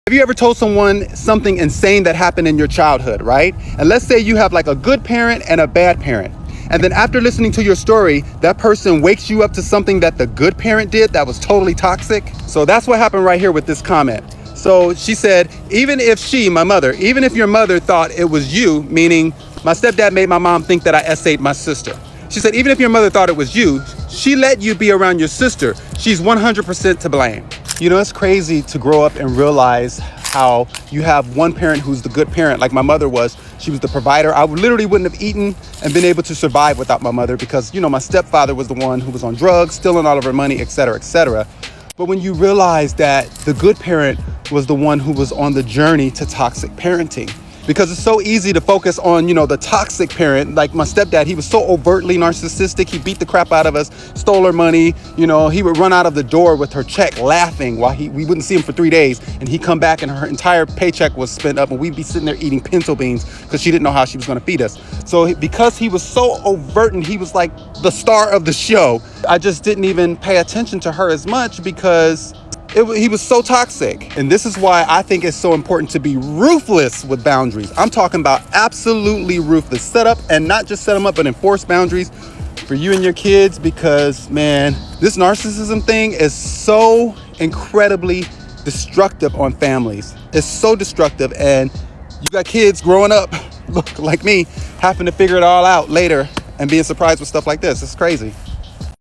Have you ever told someone something insane that happened in your childhood, right? And let's say you have like a good parent and a bad parent. And then after listening to your story, that person wakes you up to something that the good parent did that was totally toxic. So that's what happened right here with this comment. So she said, even if my mother, even if your mother thought it was you, meaning my stepdad made my mom think that I essayed my sister. She said, even if your mother thought it was you, she let you be around your sister. She's 100% to blame. You know, it's crazy to grow up and realize how you have one parent who's the good parent, like my mother was. She was the provider. I literally wouldn't have eaten and been able to survive without my mother because, you know, my stepfather was the one who was on drugs, stealing all of her money, etc., etc. But when you realize that the good parent was the one who was on the journey to toxic parenting, because it's so easy to focus on, you know, the toxic parent. Like my stepdad, he was so overtly narcissistic. He beat the crap out of us, stole her money. You know, he would run out of the door with her check laughing while we wouldn't see him for 3 days. And he'd come back and her entire paycheck was spent up and we'd be sitting there eating pinto beans because she didn't know how she was going to feed us. So because he was so overt and he was like the star of the show, I just didn't even pay attention to her as much because he was so toxic. And this is why I think it's so important to be ruthless with boundaries. I'm talking about absolutely ruthless. Set up, and not just set them up, but enforce boundaries for you and your kids, because man, this narcissism thing is so incredibly destructive on families. It's so destructive, and you got kids growing up, look like me, having to figure it all out later and being surprised with stuff like this. It's crazy.